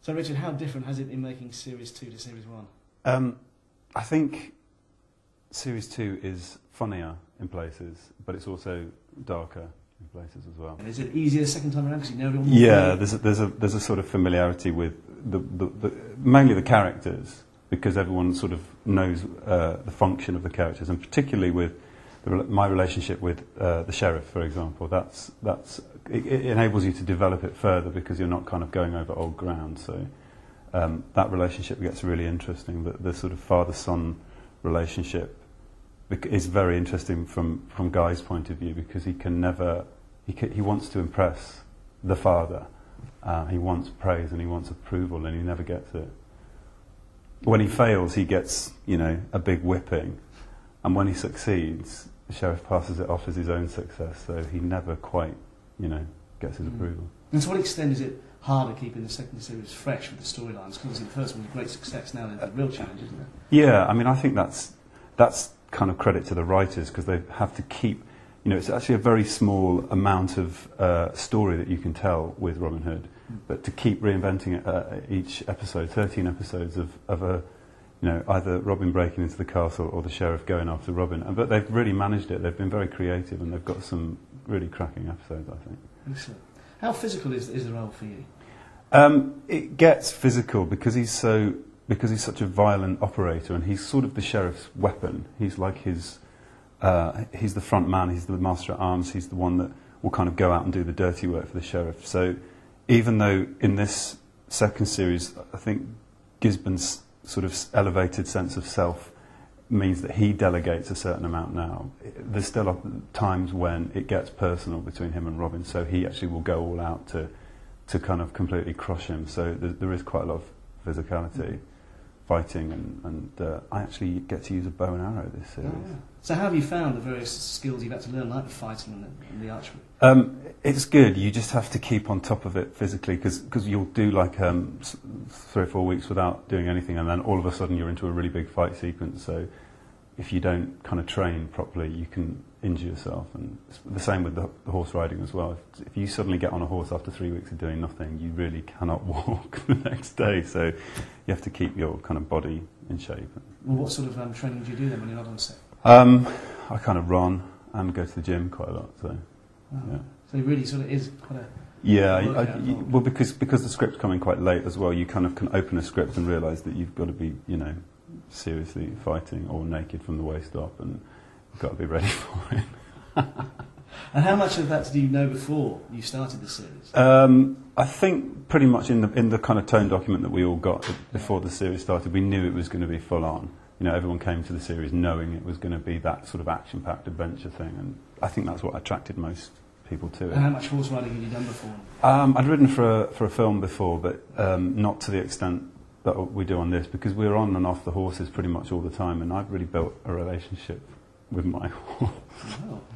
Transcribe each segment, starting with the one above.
So, Richard, how different has it been making Series 2 to Series 1? I think Series 2 is funnier in places, but it's also darker in places as well. And is it easier the second time around because you know it all more? Yeah, there's a sort of familiarity with mainly the characters, because everyone sort of knows the function of the characters, and particularly with my relationship with the sheriff, for example. It enables you to develop it further because you're not kind of going over old ground. So that relationship gets really interesting. The sort of father-son relationship is very interesting from Guy's point of view, because he wants to impress the father. He wants praise and he wants approval, and he never gets it. When he fails, he gets, a big whipping, and when he succeeds, the sheriff passes it off as his own success. So he never quite, gets his approval. And to what extent is it harder keeping the second series fresh with the storylines? Because the first one was a great success. Now there's a real challenge, isn't it? Yeah, I mean, I think that's kind of credit to the writers, because they have to keep. It's actually a very small amount of story that you can tell with Robin Hood, but to keep reinventing it each episode, 13 episodes of either Robin breaking into the castle or the sheriff going after Robin. But they've really managed it. They've been very creative, and they've got some really cracking episodes, I think. Excellent. How physical is the role for you? It gets physical because he's such a violent operator, and he's sort of the sheriff's weapon. He's like he's the front man, he's the master at arms, he's the one that will kind of go out and do the dirty work for the sheriff. So even though in this second series, I think Gisborne's sort of elevated sense of self means that he delegates a certain amount now, there's still times when it gets personal between him and Robin, so he actually will go all out to kind of completely crush him. So there is quite a lot of physicality. Fighting, and I actually get to use a bow and arrow this series. Oh, yeah. So how have you found the various skills you've had to learn, like the fighting and the archery? It's good. You just have to keep on top of it physically, because you'll do like 3 or 4 weeks without doing anything, and then all of a sudden you're into a really big fight sequence. So if you don't kind of train properly, you can injure yourself. And it's the same with the horse riding as well. If you suddenly get on a horse after 3 weeks of doing nothing, you really cannot walk the next day. So you have to keep your kind of body in shape. Well, what sort of training do you do then when you're not on set? I kind of run and go to the gym quite a lot. So, yeah. So it really sort of is quite a... Yeah, well, because the script's coming quite late as well, you kind of can open a script and realise that you've got to be, seriously fighting or naked from the waist up, and you've got to be ready for it. And how much of that did you know before you started the series? I think pretty much in the kind of tone document that we all got before the series started, we knew it was going to be full on. Everyone came to the series knowing it was going to be that sort of action-packed adventure thing, and I think that's what attracted most people to it. And how much horse riding had you done before? I'd ridden for a film before, but not to the extent that we do on this, because we're on and off the horses pretty much all the time, and I've really built a relationship with my horse.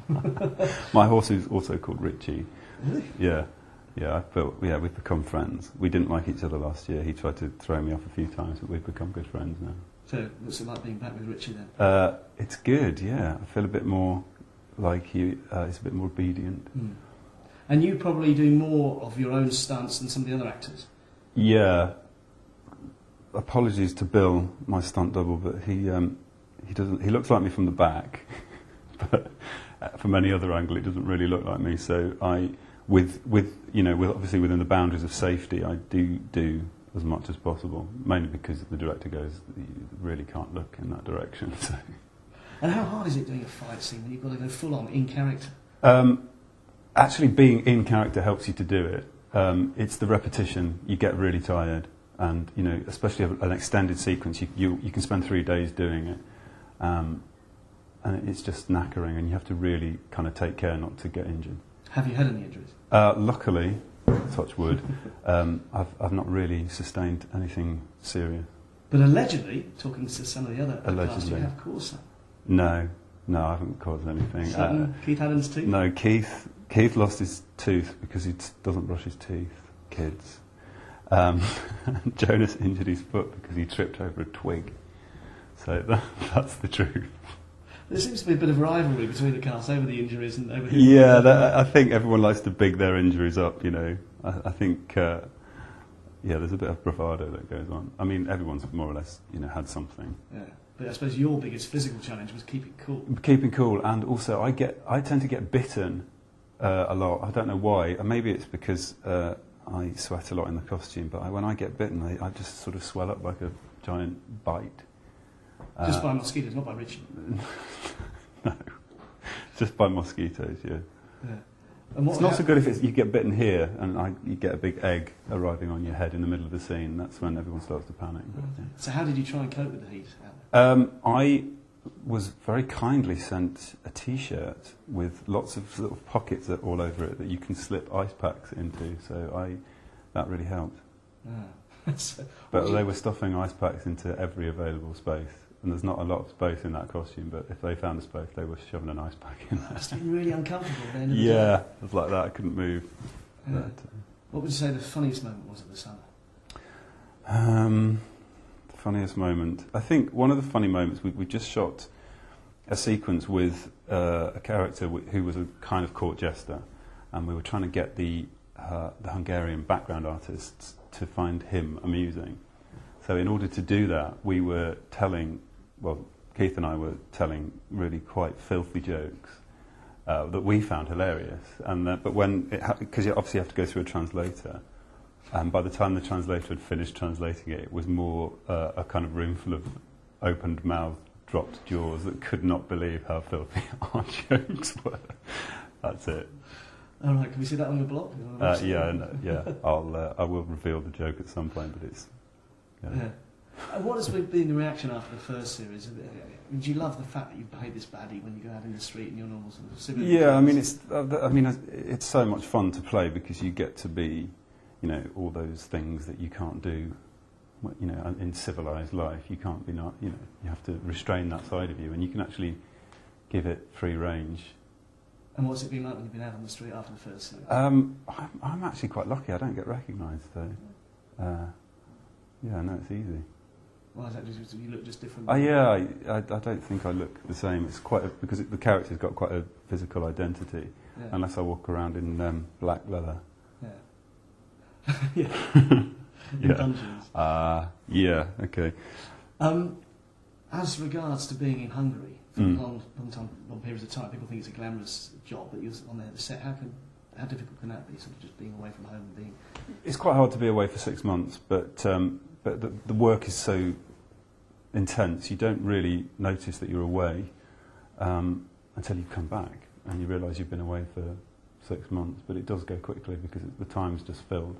Wow. My horse is also called Richie. Really? Yeah, we've become friends. We didn't like each other last year. He tried to throw me off a few times, but we've become good friends now. So what's it like being back with Richie then? It's good, yeah. I feel a bit more like he's a bit more obedient. Mm. And you probably do more of your own stunts than some of the other actors? Yeah. Apologies to Bill, my stunt double, but he doesn't. He looks like me from the back, but from any other angle, it doesn't really look like me. So with obviously within the boundaries of safety, I do as much as possible. Mainly because the director goes, you really can't look in that direction. So. And how hard is it doing a fight scene when you've got to go full on in character? Actually, being in character helps you to do it. It's the repetition. You get really tired. And especially an extended sequence, you can spend 3 days doing it, and it's just knackering, and you have to really kind of take care not to get injured. Have you had any injuries? Luckily, touch wood, I've not really sustained anything serious. But allegedly, talking to some of the other cast, you have caused some. No, I haven't caused anything. Keith Allen's tooth? No, Keith lost his tooth because he doesn't brush his teeth. Kids. Jonas injured his foot because he tripped over a twig. So that's the truth. There seems to be a bit of rivalry between the cast over the injuries and over. Yeah, I think everyone likes to big their injuries up. I think Yeah, there's a bit of bravado that goes on. I mean, everyone's more or less, had something. Yeah, but I suppose your biggest physical challenge was keeping cool. Keeping cool, and also I tend to get bitten a lot. I don't know why. Maybe it's because I sweat a lot in the costume, but when I get bitten, I just sort of swell up like a giant bite. Just by mosquitoes, not by Richie. No, just by mosquitoes. Yeah. And it's not so good if you get bitten here and you get a big egg arriving on your head in the middle of the scene. That's when everyone starts to panic. But, yeah. So how did you try and cope with the heat? I was very kindly sent a T-shirt with lots of little pockets all over it that you can slip ice packs into. So that really helped. But they were stuffing ice packs into every available space. And there's not a lot of space in that costume, but if they found a space, they were shoving an ice pack in there. Must have been really uncomfortable at the end of the day. Yeah, it was like that. I couldn't move. Yeah. What would you say the funniest moment was of the summer? The funniest moment? I think one of the funny moments, we just shot a sequence with a character who was a kind of court jester, and we were trying to get the Hungarian background artists to find him amusing. So in order to do that, we were Keith and I were telling really quite filthy jokes that we found hilarious. But because you obviously have to go through a translator, and by the time the translator had finished translating it, it was more a kind of room full of opened mouth, dropped jaws that could not believe how filthy our jokes were. That's it. All right, can we see that on your blog? Yeah. I will reveal the joke at some point, but it's. Yeah. What has been the reaction after the first series? Do you love the fact that you behave this badly when you go out in the street and your normal sort of civilian? Yeah, it's so much fun to play because you get to be, all those things that you can't do, in civilised life. You can't be you have to restrain that side of you, and you can actually give it free range. And what's it been like when you've been out on the street after the first series? I'm actually quite lucky. I don't get recognised though. Yeah, no, it's easy. Why is that? You look just different? I don't think I look the same. It's because the character's got quite a physical identity, unless I walk around in black leather. Yeah. In dungeons. Yeah. Okay. As regards to being in Hungary for long periods of time, people think it's a glamorous job, but you're on there at the set. How difficult can that be? Sort of just being away from home and being. It's quite hard to be away for 6 months, but the work is so intense, you don't really notice that you're away until you come back and you realise you've been away for 6 months. But it does go quickly because the time's just filled.